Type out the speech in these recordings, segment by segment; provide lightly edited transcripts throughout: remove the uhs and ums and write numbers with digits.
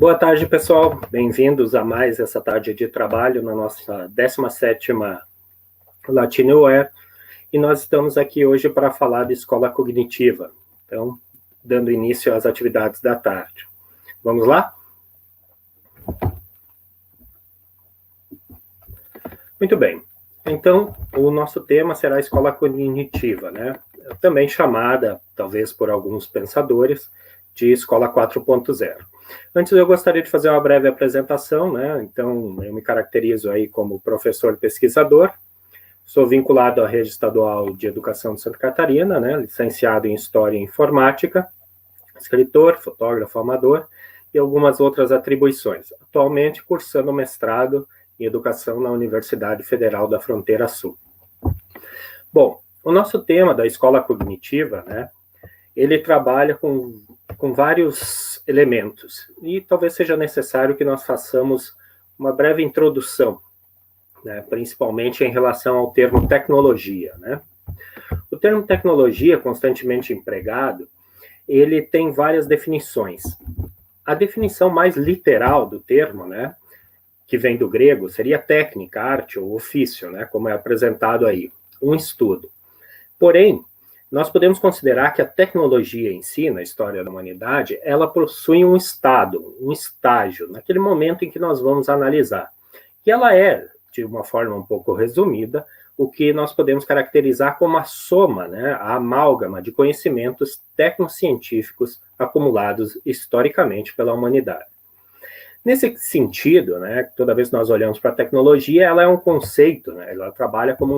Boa tarde, pessoal. Bem-vindos a mais essa tarde de trabalho na nossa 17ª Latinoware. E nós estamos aqui hoje para falar de escola cognitiva. Então, dando início às atividades da tarde. Vamos lá? Muito bem. Então, o nosso tema será a escola cognitiva, né? Também chamada, talvez por alguns pensadores, de escola 4.0. Antes, eu gostaria de fazer uma breve apresentação, né? Então, eu me caracterizo aí como professor pesquisador, sou vinculado à Rede Estadual de Educação de Santa Catarina, né? Licenciado em História e Informática, escritor, fotógrafo amador e algumas outras atribuições. Atualmente, cursando mestrado em Educação na Universidade Federal da Fronteira Sul. Bom, o nosso tema da escola cognitiva, né? Ele trabalha com vários elementos, e talvez seja necessário que nós façamos uma breve introdução, né, principalmente em relação ao termo tecnologia, né? O termo tecnologia, constantemente empregado, ele tem várias definições. A definição mais literal do termo, né, que vem do grego, seria técnica, arte ou ofício, né, como é apresentado aí, um estudo. Porém, nós podemos considerar que a tecnologia em si, na história da humanidade, ela possui um estado, um estágio, naquele momento em que nós vamos analisar. E ela é, de uma forma um pouco resumida, o que nós podemos caracterizar como a soma, né, a amálgama de conhecimentos tecnocientíficos acumulados historicamente pela humanidade. Nesse sentido, né, toda vez que nós olhamos para a tecnologia, ela é um conceito, né, ela trabalha como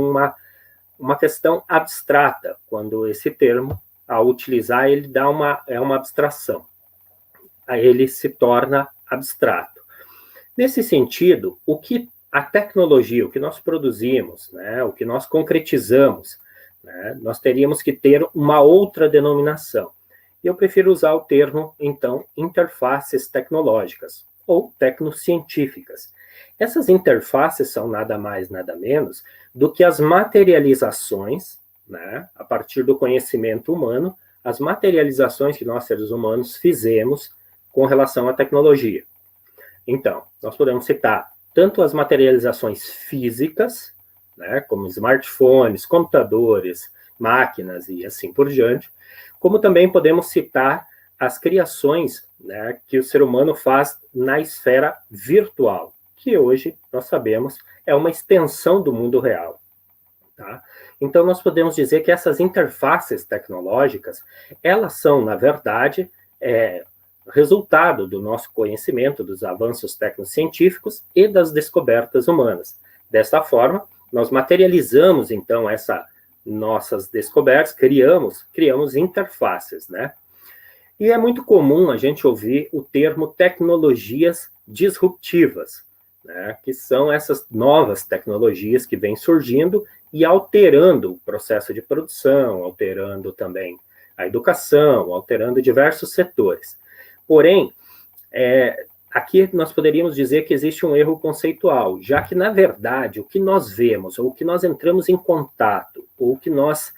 uma questão abstrata, quando esse termo, ao utilizar, ele dá uma abstração. Aí ele se torna abstrato. Nesse sentido, o que a tecnologia, o que nós produzimos, né, o que nós concretizamos, né, nós teríamos que ter uma outra denominação. Eu prefiro usar o termo, então, interfaces tecnológicas, ou tecnocientíficas. Essas interfaces são nada mais, nada menos do que as materializações, né, a partir do conhecimento humano, as materializações que nós, seres humanos, fizemos com relação à tecnologia. Então, nós podemos citar tanto as materializações físicas, né, como smartphones, computadores, máquinas e assim por diante, como também podemos citar as criações, né, que o ser humano faz na esfera virtual, que hoje, nós sabemos, é uma extensão do mundo real. Tá? Então, nós podemos dizer que essas interfaces tecnológicas, elas são, na verdade, resultado do nosso conhecimento, dos avanços tecnocientíficos e das descobertas humanas. Desta forma, nós materializamos, então, essas nossas descobertas, criamos interfaces, né? E é muito comum a gente ouvir o termo tecnologias disruptivas, né, que são essas novas tecnologias que vêm surgindo e alterando o processo de produção, alterando também a educação, alterando diversos setores. Porém, aqui nós poderíamos dizer que existe um erro conceitual, já que, na verdade, o que nós vemos, ou o que nós entramos em contato, ou o que nós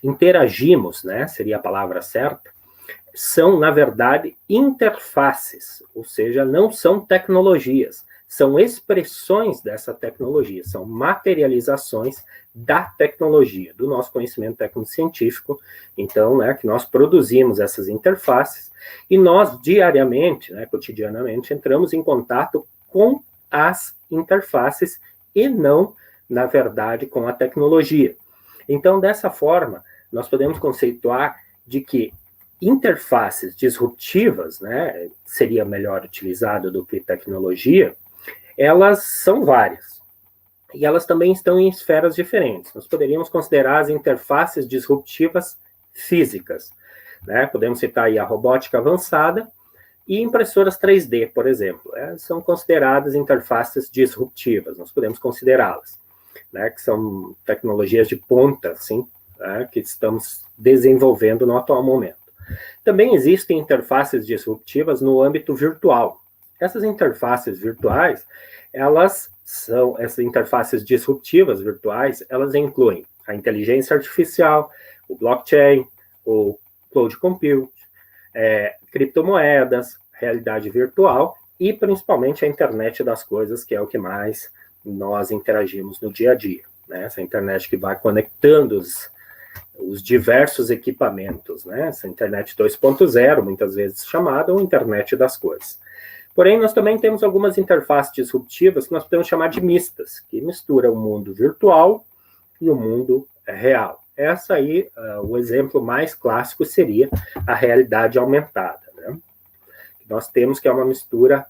interagimos, né, seria a palavra certa, são, na verdade, interfaces, ou seja, não são tecnologias, são expressões dessa tecnologia, são materializações da tecnologia, do nosso conhecimento tecnocientífico, então, né, que nós produzimos essas interfaces, e nós, diariamente, né, cotidianamente, entramos em contato com as interfaces e não, na verdade, com a tecnologia. Então, dessa forma, nós podemos conceituar de que interfaces disruptivas, né, seria melhor utilizado do que tecnologia, elas são várias. E elas também estão em esferas diferentes. Nós poderíamos considerar as interfaces disruptivas físicas, né? Podemos citar aí a robótica avançada e impressoras 3D, por exemplo. São consideradas interfaces disruptivas, nós podemos considerá-las, né? Que são tecnologias de ponta, assim, né, que estamos desenvolvendo no atual momento. Também existem interfaces disruptivas no âmbito virtual. Essas interfaces virtuais, essas interfaces disruptivas virtuais, elas incluem a inteligência artificial, o blockchain, o cloud computing, criptomoedas, realidade virtual e principalmente a internet das coisas, que é o que mais nós interagimos no dia a dia, né? Essa internet que vai conectando os diversos equipamentos, né? Essa internet 2.0, muitas vezes chamada, ou internet das coisas. Porém, nós também temos algumas interfaces disruptivas que nós podemos chamar de mistas, que misturam o mundo virtual e o mundo real. Essa aí, o exemplo mais clássico seria a realidade aumentada, né? Nós temos que é uma mistura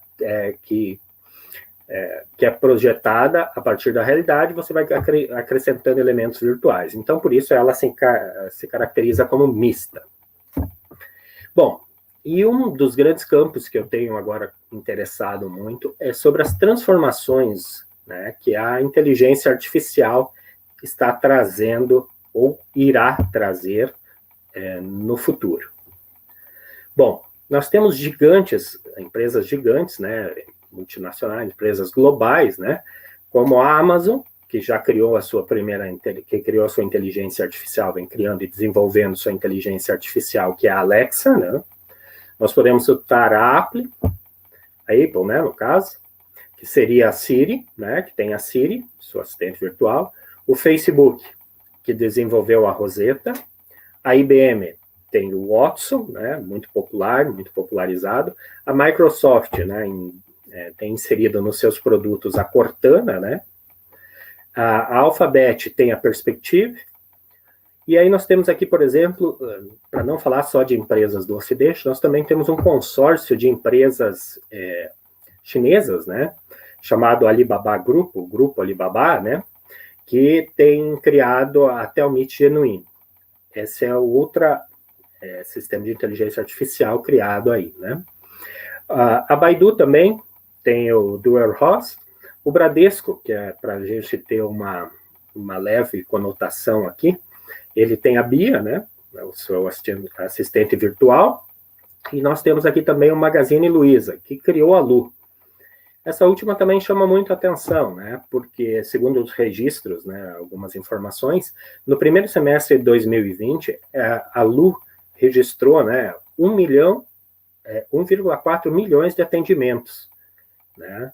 que é projetada a partir da realidade, você vai acrescentando elementos virtuais. Então, por isso, ela se caracteriza como mista. Bom, e um dos grandes campos que eu tenho agora interessado muito é sobre as transformações, né, que a inteligência artificial está trazendo ou irá trazer no futuro. Bom, nós temos empresas gigantes, né, multinacionais, empresas globais, né, como a Amazon, que já criou a sua criou a sua inteligência artificial, vem criando e desenvolvendo sua inteligência artificial, que é a Alexa, né? Nós podemos citar a Apple, né, no caso, que seria a Siri, né, que tem a Siri, sua assistente virtual, o Facebook, que desenvolveu a Rosetta, a IBM tem o Watson, né, muito popular, muito popularizado, a Microsoft, né, tem inserido nos seus produtos a Cortana, né, a Alphabet tem a Perspective, e aí nós temos aqui, por exemplo, para não falar só de empresas do Ocidente, nós também temos um consórcio de empresas chinesas, né, chamado Alibaba Group, o Grupo Alibaba, né, que tem criado a Telmit Genuine. Esse é o outro sistema de inteligência artificial criado aí, né. A Baidu também tem o DuerOS, o Bradesco, que é para a gente ter uma leve conotação aqui, ele tem a Bia, né, o seu assistente virtual, e nós temos aqui também o Magazine Luiza, que criou a Lu. Essa última também chama muito atenção, né, porque, segundo os registros, né, algumas informações, no primeiro semestre de 2020, a Lu registrou, né, 1,4 milhões de atendimentos, né?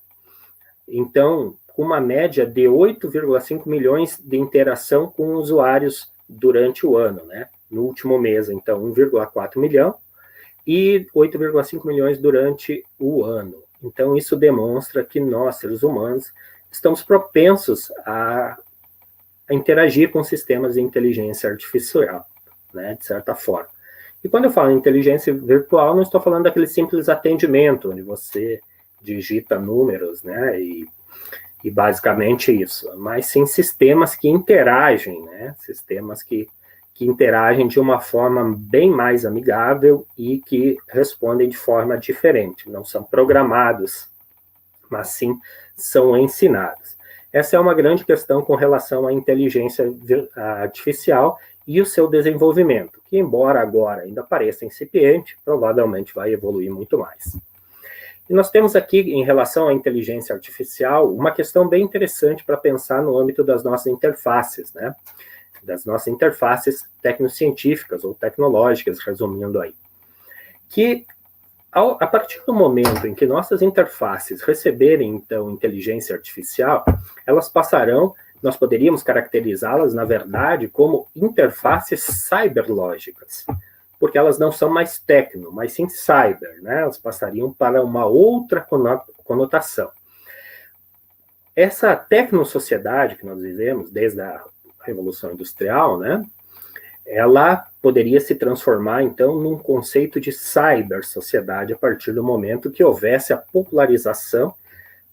Então, com uma média de 8,5 milhões de interação com usuários durante o ano, né? No último mês, então, 1,4 milhão e 8,5 milhões durante o ano. Então, isso demonstra que nós, seres humanos, estamos propensos a interagir com sistemas de inteligência artificial, né? De certa forma. E quando eu falo em inteligência virtual, não estou falando daquele simples atendimento, onde você digita números, né, e basicamente isso, mas sim sistemas que interagem, né, sistemas que interagem de uma forma bem mais amigável e que respondem de forma diferente, não são programados, mas sim são ensinados. Essa é uma grande questão com relação à inteligência artificial e o seu desenvolvimento, que embora agora ainda pareça incipiente, provavelmente vai evoluir muito mais. E nós temos aqui, em relação à inteligência artificial, uma questão bem interessante para pensar no âmbito das nossas interfaces, né? Das nossas interfaces tecnocientíficas ou tecnológicas, resumindo aí. Que, a partir do momento em que nossas interfaces receberem, então, inteligência artificial, elas passarão, nós poderíamos caracterizá-las, na verdade, como interfaces cyberlógicas, porque elas não são mais tecno, mas sim cyber, né? Elas passariam para uma outra conotação. Essa tecnosociedade que nós vivemos, desde a Revolução Industrial, né? Ela poderia se transformar, então, num conceito de cybersociedade a partir do momento que houvesse a popularização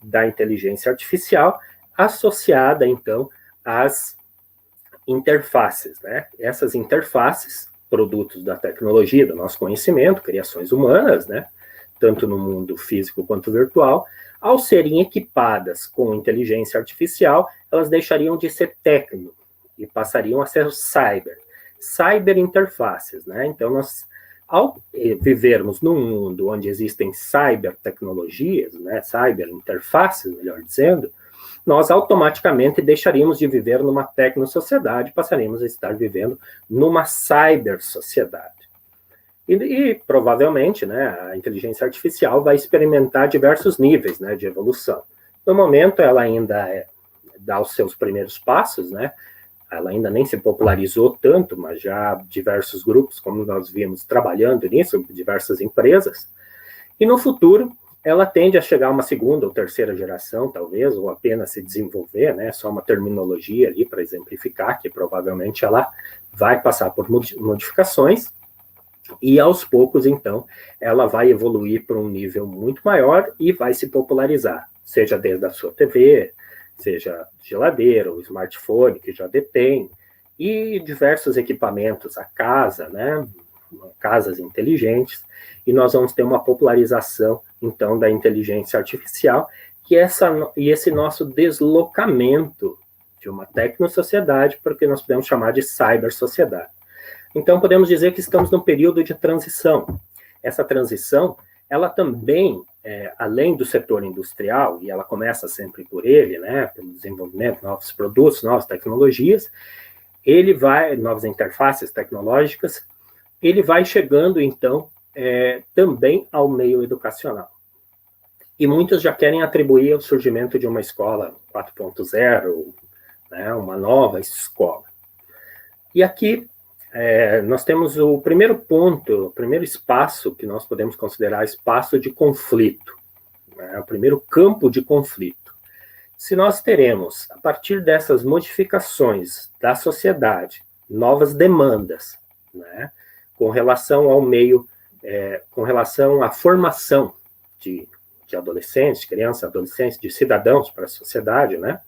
da inteligência artificial associada, então, às interfaces, né? Essas interfaces, produtos da tecnologia, do nosso conhecimento, criações humanas, né, tanto no mundo físico quanto virtual, ao serem equipadas com inteligência artificial, elas deixariam de ser tecno e passariam a ser cyber interfaces, né? Então, nós, ao vivermos num mundo onde existem cyber tecnologias, né, cyber interfaces, melhor dizendo, nós automaticamente deixaríamos de viver numa tecnosociedade, passaríamos a estar vivendo numa cybersociedade. E provavelmente, né, a inteligência artificial vai experimentar diversos níveis, né, de evolução. No momento, ela ainda dá os seus primeiros passos, né? Ela ainda nem se popularizou tanto, mas já diversos grupos, como nós vimos, trabalhando nisso, diversas empresas. E no futuro, ela tende a chegar a uma segunda ou terceira geração, talvez, ou apenas se desenvolver, né? Só uma terminologia ali para exemplificar, que provavelmente ela vai passar por modificações, e aos poucos, então, ela vai evoluir para um nível muito maior e vai se popularizar, seja desde a sua TV, seja geladeira ou smartphone, que já detém, e diversos equipamentos, a casa, né? Casas inteligentes, e nós vamos ter uma popularização, então, da inteligência artificial, e esse nosso deslocamento de uma tecnosociedade para o que nós podemos chamar de cybersociedade. Então, podemos dizer que estamos num período de transição. Essa transição, ela também, além do setor industrial, e ela começa sempre por ele, né, pelo desenvolvimento de novos produtos, novas tecnologias, novas interfaces tecnológicas, ele vai chegando, então, também ao meio educacional. E muitos já querem atribuir o surgimento de uma escola 4.0, né, uma nova escola. E aqui, nós temos o primeiro ponto, o primeiro espaço que nós podemos considerar espaço de conflito, né, o primeiro campo de conflito. Se nós teremos, a partir dessas modificações da sociedade, novas demandas, né, com relação ao meio, com relação à formação de adolescentes, crianças, adolescentes, de cidadãos para a sociedade, né,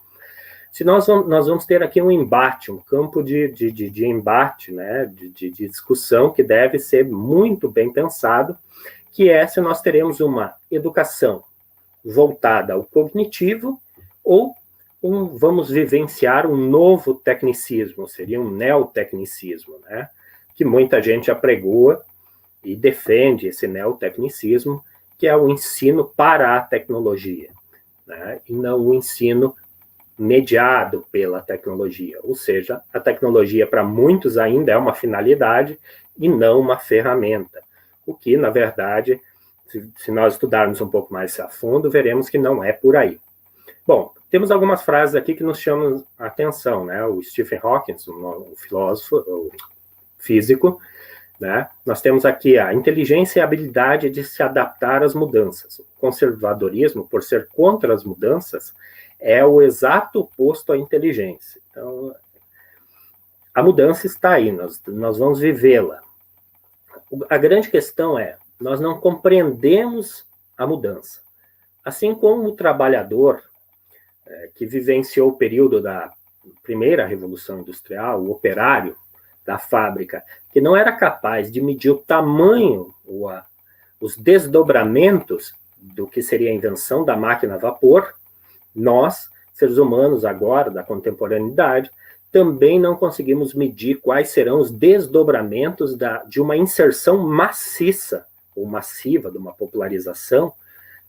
se nós vamos ter aqui um embate, um campo de embate, né, de discussão que deve ser muito bem pensado, que é se nós teremos uma educação voltada ao cognitivo ou vamos vivenciar um novo tecnicismo, seria um neotecnicismo, né, que muita gente apregoa e defende esse neotecnicismo, que é o ensino para a tecnologia, né, e não o ensino mediado pela tecnologia, ou seja, a tecnologia para muitos ainda é uma finalidade e não uma ferramenta, o que, na verdade, se nós estudarmos um pouco mais a fundo, veremos que não é por aí. Bom, temos algumas frases aqui que nos chamam a atenção, né? O Stephen Hawking, um filósofo, o físico, né? Nós temos aqui a inteligência e a habilidade de se adaptar às mudanças. O conservadorismo, por ser contra as mudanças, é o exato oposto à inteligência. Então, a mudança está aí, nós vamos vivê-la. A grande questão é, nós não compreendemos a mudança. Assim como o trabalhador que vivenciou o período da primeira revolução industrial, o operário da fábrica, que não era capaz de medir o tamanho, os desdobramentos do que seria a invenção da máquina a vapor, nós, seres humanos agora, da contemporaneidade, também não conseguimos medir quais serão os desdobramentos de uma inserção maciça ou massiva, de uma popularização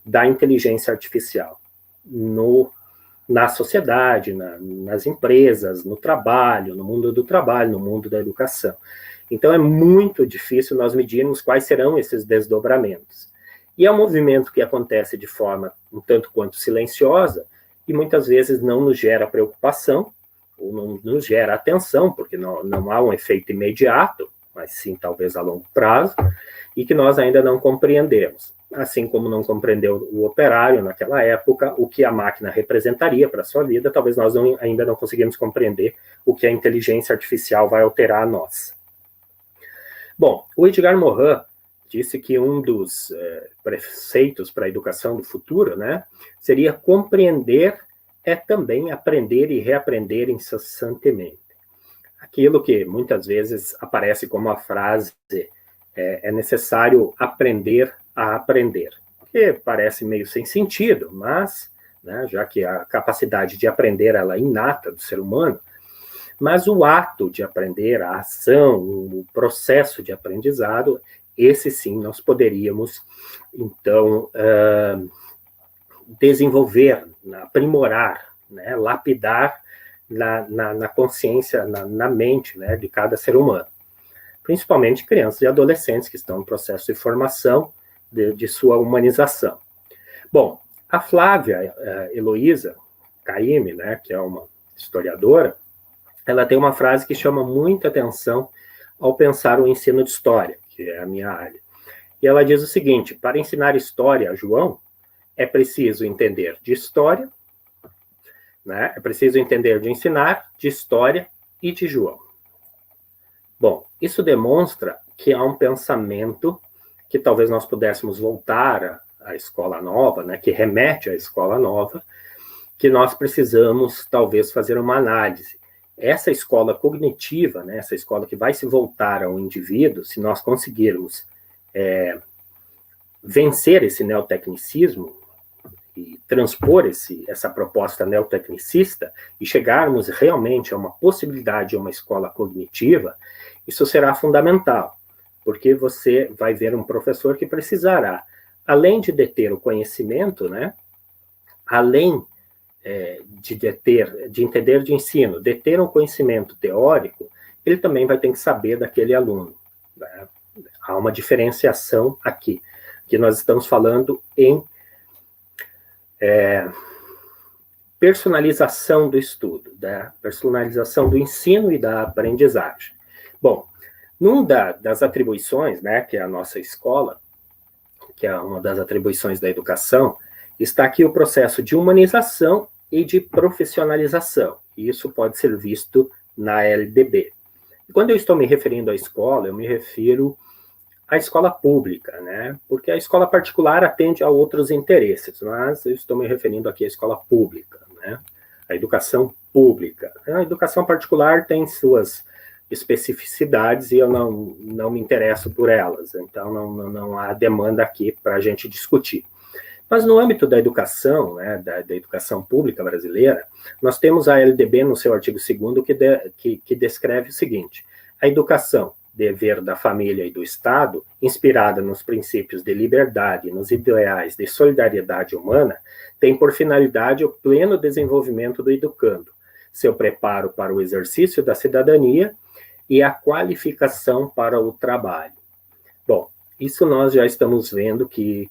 da inteligência artificial na sociedade, nas empresas, no trabalho, no mundo do trabalho, no mundo da educação. Então, é muito difícil nós medirmos quais serão esses desdobramentos. E é um movimento que acontece de forma um tanto quanto silenciosa, e muitas vezes não nos gera preocupação, ou não nos gera atenção, porque não há um efeito imediato, mas sim talvez a longo prazo, e que nós ainda não compreendemos. Assim como não compreendeu o operário naquela época, o que a máquina representaria para a sua vida, talvez nós ainda não conseguimos compreender o que a inteligência artificial vai alterar a nós. Bom, o Edgar Morin disse que um dos preceitos para a educação do futuro, né, seria compreender também aprender e reaprender incessantemente. Aquilo que muitas vezes aparece como a frase é necessário aprender a aprender, que parece meio sem sentido, mas, né, já que a capacidade de aprender ela é inata do ser humano, mas o ato de aprender, a ação, o processo de aprendizado, esse sim nós poderíamos, então, desenvolver, aprimorar, né, lapidar na consciência, na mente, né, de cada ser humano. principalmente crianças e adolescentes que estão no processo de formação de sua humanização. Bom, a Flávia Heloísa Caymmi, né, que é uma historiadora, ela tem uma frase que chama muita atenção ao pensar o ensino de história, que é a minha área. E ela diz o seguinte: para ensinar história a João, é preciso entender de história, né? É preciso entender de ensinar, de história e de João. Bom, isso demonstra que há um pensamento que talvez nós pudéssemos voltar à escola nova, né, que remete à escola nova, que nós precisamos talvez fazer uma análise. Essa escola cognitiva, né, essa escola que vai se voltar ao indivíduo, se nós conseguirmos vencer esse neotecnicismo e transpor essa proposta neotecnicista e chegarmos realmente a uma possibilidade de uma escola cognitiva, isso será fundamental, porque você vai ver um professor que precisará, além de deter o conhecimento, né, além de entender de ensino, deter um conhecimento teórico, ele também vai ter que saber daquele aluno, né? Há uma diferenciação aqui, que nós estamos falando em personalização do estudo, da personalização do ensino e da aprendizagem. Bom, numa das atribuições, né, que é a nossa escola, que é uma das atribuições da educação, está aqui o processo de humanização e de profissionalização. E isso pode ser visto na LDB. E quando eu estou me referindo à escola, eu me refiro à escola pública, né? Porque a escola particular atende a outros interesses, mas eu estou me referindo aqui à escola pública, né? A educação pública. A educação particular tem suas especificidades e eu não me interesso por elas, então não há demanda aqui para a gente discutir. Mas no âmbito da educação, né, da educação pública brasileira, nós temos a LDB no seu artigo 2º que descreve o seguinte: a educação, dever da família e do Estado, inspirada nos princípios de liberdade e nos ideais de solidariedade humana, tem por finalidade o pleno desenvolvimento do educando, seu preparo para o exercício da cidadania e a qualificação para o trabalho. Bom, isso nós já estamos vendo que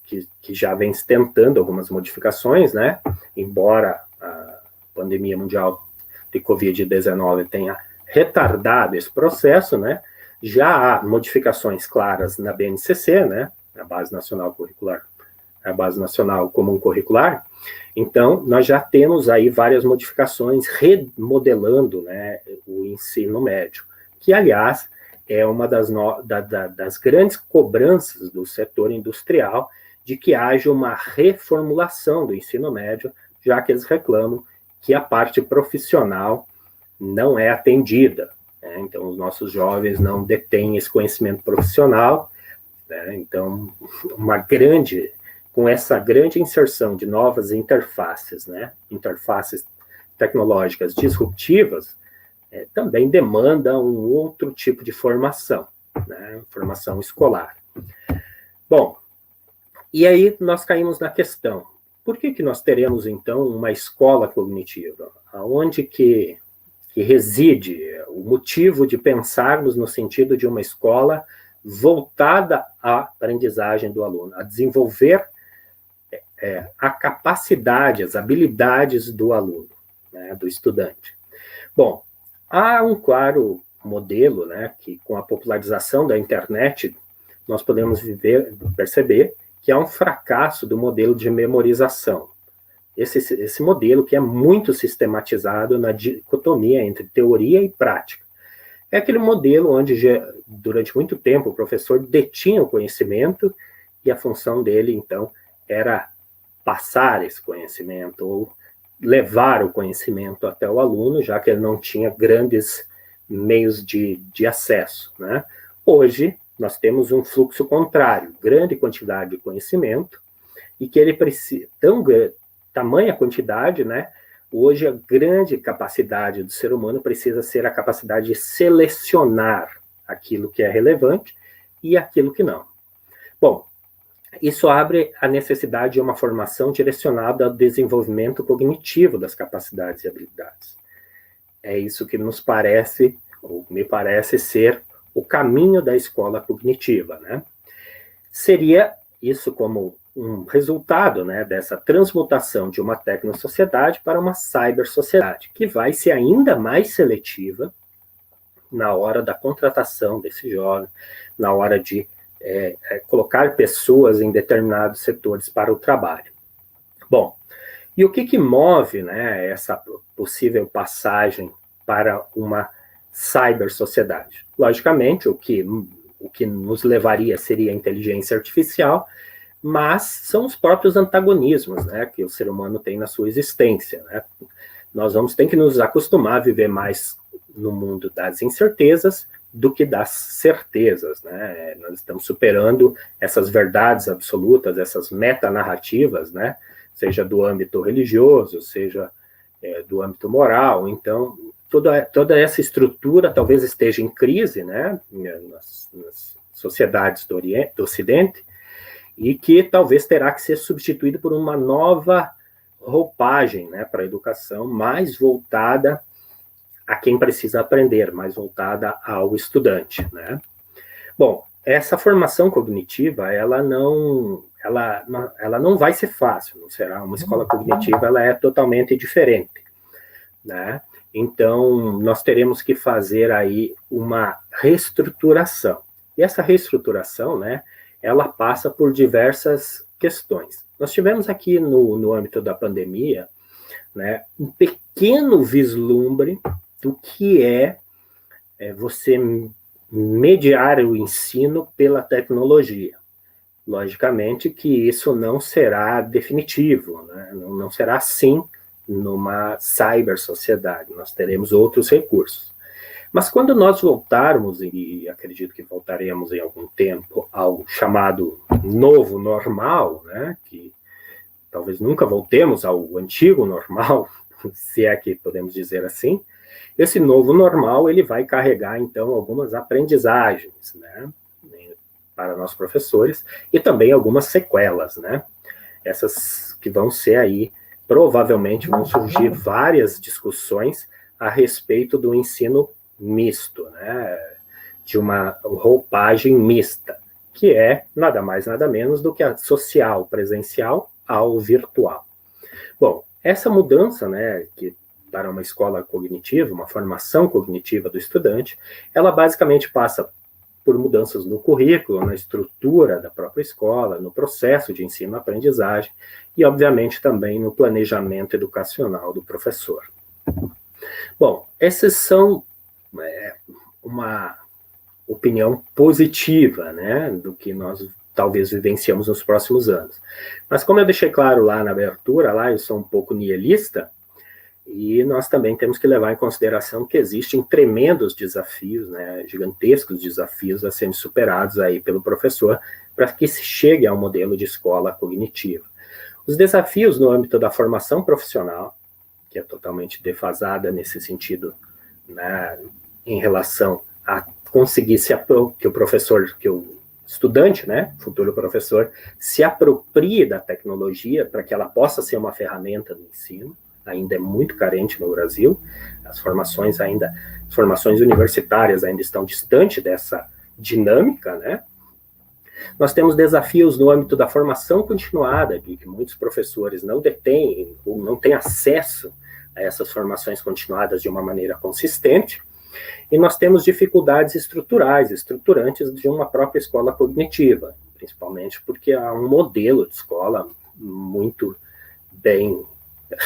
já vem se tentando algumas modificações, né? Embora a pandemia mundial de Covid-19 tenha retardado esse processo, né? Já há modificações claras na BNCC, né? A Base Nacional Curricular, a Base Nacional Comum Curricular. Então, nós já temos aí várias modificações remodelando, né, o ensino médio, que, aliás, é uma das grandes cobranças do setor industrial de que haja uma reformulação do ensino médio, já que eles reclamam que a parte profissional não é atendida, né? Então, os nossos jovens não detêm esse conhecimento profissional, né? Então, com essa grande inserção de novas interfaces, né? Interfaces tecnológicas disruptivas, também demanda um outro tipo de formação, né? Formação escolar. Bom, e aí nós caímos na questão: por que nós teremos, então, uma escola cognitiva? Aonde que reside o motivo de pensarmos no sentido de uma escola voltada à aprendizagem do aluno, a desenvolver a capacidade, as habilidades do aluno, né, do estudante? Bom, há um claro modelo, né, que com a popularização da internet, nós podemos perceber que há um fracasso do modelo de memorização. Esse modelo que é muito sistematizado na dicotomia entre teoria e prática. É aquele modelo onde, durante muito tempo, o professor detinha o conhecimento e a função dele, então, era passar esse conhecimento ou levar o conhecimento até o aluno, já que ele não tinha grandes meios de acesso, né? Hoje, nós temos um fluxo contrário, grande quantidade de conhecimento, e que ele precisa, tamanha quantidade, né? Hoje, a grande capacidade do ser humano precisa ser a capacidade de selecionar aquilo que é relevante e aquilo que não. Bom, isso abre a necessidade de uma formação direcionada ao desenvolvimento cognitivo das capacidades e habilidades. É isso que nos parece, ou me parece ser, o caminho da escola cognitiva, né? Seria isso como um resultado, né, dessa transmutação de uma tecnosociedade para uma cybersociedade, que vai ser ainda mais seletiva na hora da contratação desse jovem, na hora de colocar pessoas em determinados setores para o trabalho. Bom, e o que move, né, essa possível passagem para uma cybersociedade? Logicamente, o que nos levaria seria a inteligência artificial, mas são os próprios antagonismos, né, que o ser humano tem na sua existência, né? Nós vamos ter que nos acostumar a viver mais no mundo das incertezas do que das certezas, né? Nós estamos superando essas verdades absolutas, essas metanarrativas, né? Seja do âmbito religioso, seja do âmbito moral. Então, toda essa estrutura talvez esteja em crise, né? Nas sociedades do Ocidente, e que talvez terá que ser substituído por uma nova roupagem, né, para a educação mais voltada a quem precisa aprender, mais voltada ao estudante, né? Bom, essa formação cognitiva, ela não vai ser fácil, não será uma escola cognitiva, ela é totalmente diferente, né? Então, nós teremos que fazer aí uma reestruturação. E essa reestruturação, né, ela passa por diversas questões. Nós tivemos aqui no âmbito da pandemia, né, um pequeno vislumbre do que é você mediar o ensino pela tecnologia. Logicamente que isso não será definitivo, né? Não será assim numa cybersociedade, nós teremos outros recursos. Mas quando nós voltarmos, e acredito que voltaremos em algum tempo, ao chamado novo normal, né, que talvez nunca voltemos ao antigo normal, se é que podemos dizer assim, esse novo normal ele vai carregar, então, algumas aprendizagens, né, para nós professores, e também algumas sequelas, né, essas que vão ser aí, provavelmente vão surgir várias discussões a respeito do ensino misto, né, de uma roupagem mista, que é nada mais, nada menos do que a social, presencial ao virtual. Bom, essa mudança, né, que para uma escola cognitiva, uma formação cognitiva do estudante, ela basicamente passa por mudanças no currículo, na estrutura da própria escola, no processo de ensino-aprendizagem e, obviamente, também no planejamento educacional do professor. Bom, essas são uma opinião positiva, né, do que nós talvez vivenciamos nos próximos anos. Mas como eu deixei claro lá na abertura, lá eu sou um pouco nihilista, e nós também temos que levar em consideração que existem tremendos desafios, né, gigantescos desafios a serem superados aí pelo professor para que se chegue ao modelo de escola cognitiva. Os desafios no âmbito da formação profissional, que é totalmente defasada nesse sentido, né, em relação a conseguir que o professor, que o estudante, né, futuro professor, se aproprie da tecnologia para que ela possa ser uma ferramenta do ensino. Ainda é muito carente no Brasil, as formações universitárias ainda estão distantes dessa dinâmica, né? Nós temos desafios no âmbito da formação continuada, de que muitos professores não detêm ou não têm acesso a essas formações continuadas de uma maneira consistente, e nós temos dificuldades estruturantes de uma própria escola cognitiva, principalmente porque há um modelo de escola muito bem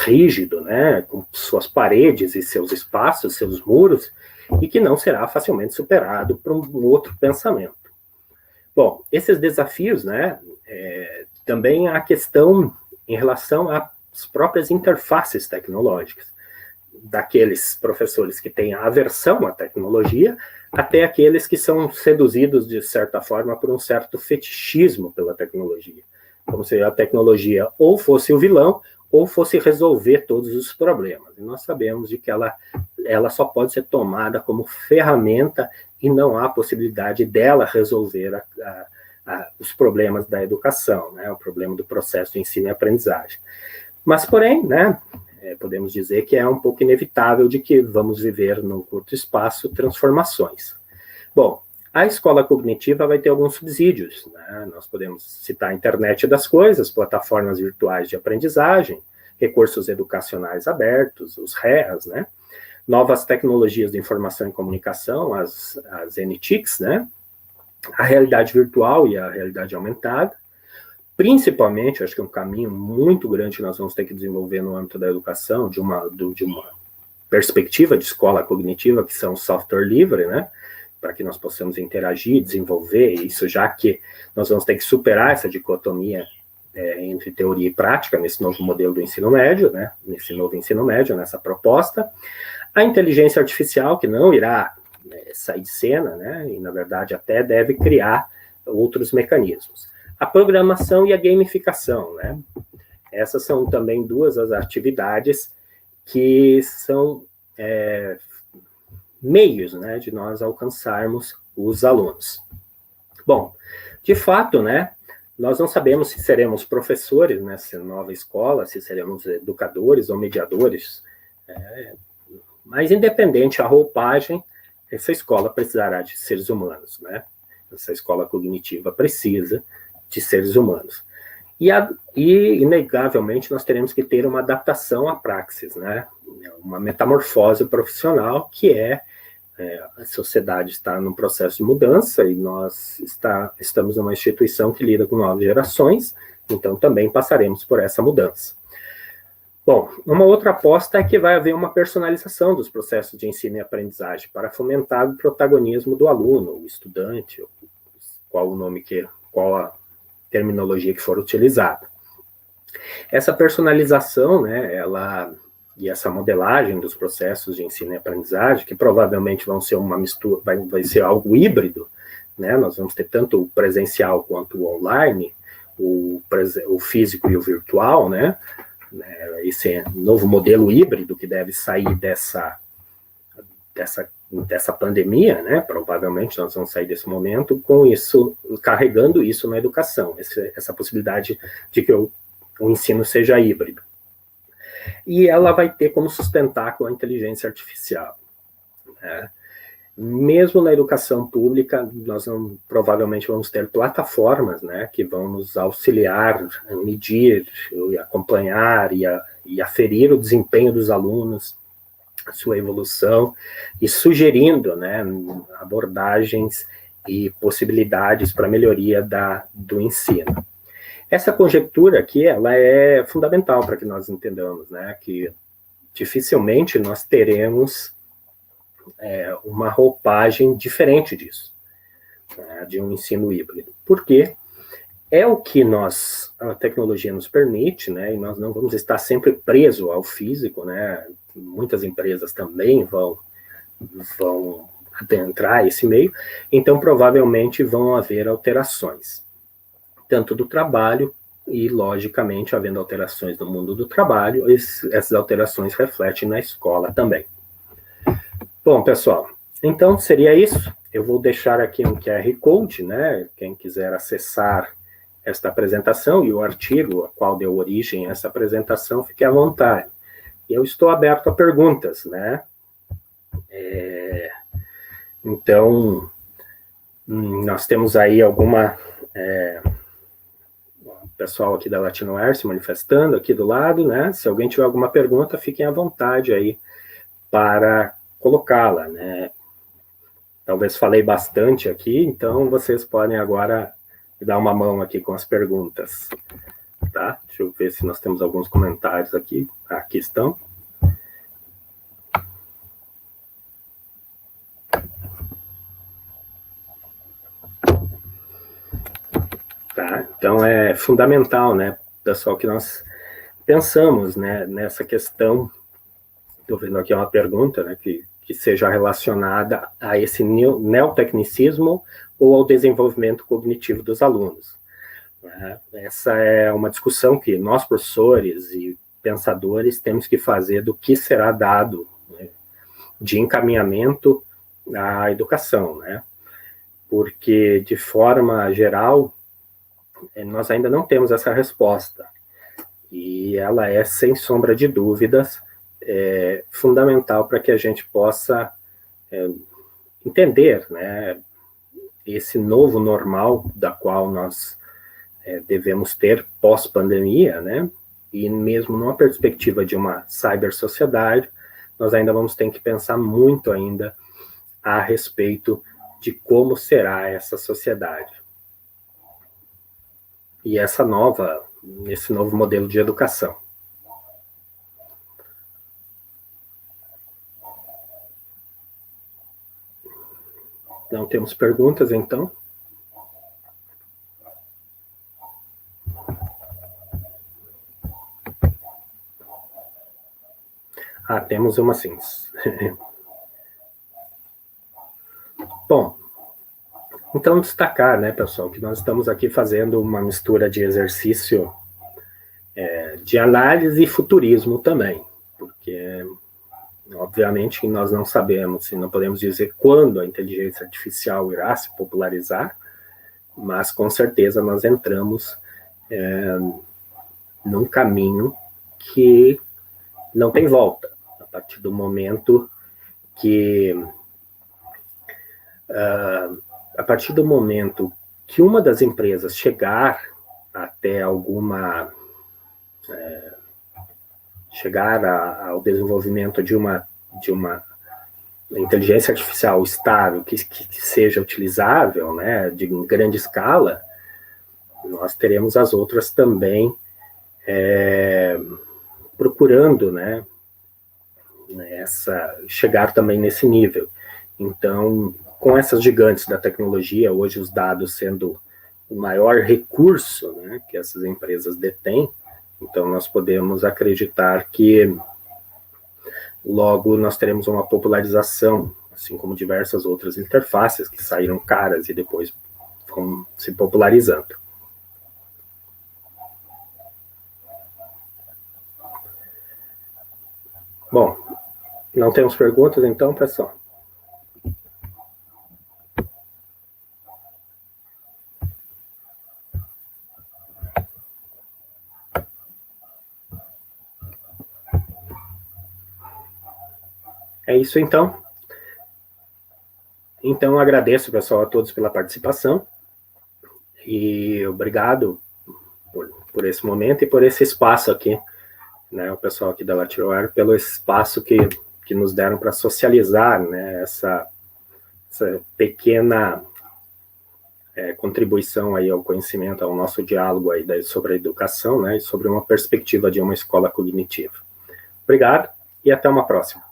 rígido, né, com suas paredes e seus espaços, seus muros, e que não será facilmente superado por um outro pensamento. Bom, esses desafios, né, também há a questão em relação às próprias interfaces tecnológicas, daqueles professores que têm aversão à tecnologia, até aqueles que são seduzidos, de certa forma, por um certo fetichismo pela tecnologia, como se a tecnologia ou fosse o vilão, ou fosse resolver todos os problemas. E nós sabemos de que ela só pode ser tomada como ferramenta e não há possibilidade dela resolver os problemas da educação, né, o problema do processo de ensino e aprendizagem. Mas, porém, né, podemos dizer que é um pouco inevitável de que vamos viver num curto espaço transformações. Bom, A escola cognitiva vai ter alguns subsídios, né? Nós podemos citar a internet das coisas, plataformas virtuais de aprendizagem, recursos educacionais abertos, os REAs, né? Novas tecnologias de informação e comunicação, as NTICs, né? A realidade virtual e a realidade aumentada. Principalmente, acho que é um caminho muito grande que nós vamos ter que desenvolver no âmbito da educação, de uma perspectiva de escola cognitiva, que são software livre, né? Para que nós possamos interagir, desenvolver isso, já que nós vamos ter que superar essa dicotomia entre teoria e prática nesse novo modelo do ensino médio, né? Nesse novo ensino médio, nessa proposta. A inteligência artificial, que não irá sair de cena, né? E, na verdade, até deve criar outros mecanismos. A programação e a gamificação, né? Essas são também duas das atividades que são meios, né, de nós alcançarmos os alunos. Bom, de fato, né, nós não sabemos se seremos professores nessa nova escola, se seremos educadores ou mediadores, mas independente a roupagem, essa escola precisará de seres humanos, né? Essa escola cognitiva precisa de seres humanos. E inegavelmente, nós teremos que ter uma adaptação à praxis, né? Uma metamorfose profissional, que a sociedade está num processo de mudança e nós estamos numa instituição que lida com novas gerações, então também passaremos por essa mudança. Bom, uma outra aposta é que vai haver uma personalização dos processos de ensino e aprendizagem para fomentar o protagonismo do aluno, o estudante, qual a terminologia que for utilizada. Essa personalização, né, e essa modelagem dos processos de ensino e aprendizagem, que provavelmente vão ser uma mistura, vai ser algo híbrido, né, nós vamos ter tanto o presencial quanto o online, o físico e o virtual, né, esse novo modelo híbrido que deve sair dessa pandemia, né? Provavelmente nós vamos sair desse momento com isso, carregando isso na educação, essa possibilidade de que o ensino seja híbrido. E ela vai ter como sustentar com a inteligência artificial, né? Mesmo na educação pública, nós provavelmente vamos ter plataformas, né, que vão nos auxiliar a medir, acompanhar e aferir o desempenho dos alunos, a sua evolução, e sugerindo, né, abordagens e possibilidades para melhoria do ensino. Essa conjectura aqui, ela é fundamental para que nós entendamos, né, que dificilmente nós teremos uma roupagem diferente disso, né, de um ensino híbrido. Porque é o que a tecnologia nos permite, né, e nós não vamos estar sempre presos ao físico, né, muitas empresas também vão adentrar esse meio, então provavelmente vão haver alterações, tanto do trabalho e, logicamente, havendo alterações no mundo do trabalho, essas alterações refletem na escola também. Bom, pessoal, então seria isso. Eu vou deixar aqui um QR Code, né? Quem quiser acessar esta apresentação e o artigo a qual deu origem a essa apresentação, fique à vontade. Eu estou aberto a perguntas, né? Então, nós temos aí pessoal aqui da Latinoair se manifestando aqui do lado, né? Se alguém tiver alguma pergunta, fiquem à vontade aí para colocá-la, né? Talvez falei bastante aqui, então vocês podem agora me dar uma mão aqui com as perguntas, tá? Deixa eu ver se nós temos alguns comentários aqui. Aqui estão. Tá, então é fundamental, né, pessoal, que nós pensamos, né, nessa questão. Estou vendo aqui uma pergunta, né, que seja relacionada a esse neotecnicismo ou ao desenvolvimento cognitivo dos alunos. Essa é uma discussão que nós, professores e pensadores, temos que fazer do que será dado, né, de encaminhamento à educação, né? Porque, de forma geral, nós ainda não temos essa resposta. E ela é, sem sombra de dúvidas, fundamental para que a gente possa entender, né, esse novo normal da qual nós devemos ter pós-pandemia, né? E mesmo numa perspectiva de uma cybersociedade, nós ainda vamos ter que pensar muito ainda a respeito de como será essa sociedade. E esse novo modelo de educação. Não temos perguntas, então? Temos uma sim. Bom, então destacar, né, pessoal, que nós estamos aqui fazendo uma mistura de exercício de análise e futurismo também, porque, obviamente, nós não sabemos, e não podemos dizer quando a inteligência artificial irá se popularizar, mas, com certeza, nós entramos num caminho que não tem volta. A partir do momento que uma das empresas chegar até chegar ao desenvolvimento de uma inteligência artificial estável que seja utilizável, né, em grande escala, nós teremos as outras também procurando, né, chegar também nesse nível. Então, com essas gigantes da tecnologia, hoje os dados sendo o maior recurso, né, que essas empresas detêm, então nós podemos acreditar que logo nós teremos uma popularização, assim como diversas outras interfaces que saíram caras e depois vão se popularizando. Bom, não temos perguntas, então, pessoal? É isso, então. Então, agradeço, pessoal, a todos pela participação. E obrigado por esse momento e por esse espaço aqui, né, o pessoal aqui da Latirware, pelo espaço que nos deram para socializar, né, essa pequena contribuição aí ao conhecimento, ao nosso diálogo aí sobre a educação, né, e sobre uma perspectiva de uma escola cognitiva. Obrigado e até uma próxima.